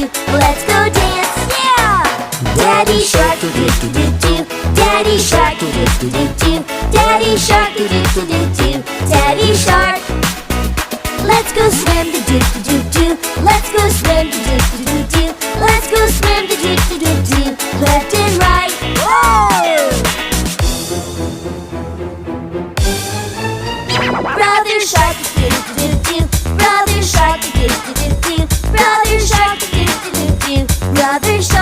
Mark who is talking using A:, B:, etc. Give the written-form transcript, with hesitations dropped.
A: do. Let's go dance. Yeah. Daddy shark do do do do do. Daddy shark do do do do do. Daddy shark do do do do do. Daddy shark. Let's go swim the do do do do. Let's go swim the do do do do. Let's go swim the do do do do. Left and right. Whoa! Brother shark do do do do. Brother shark do do do do. Brother shark do do do do. Brother shark.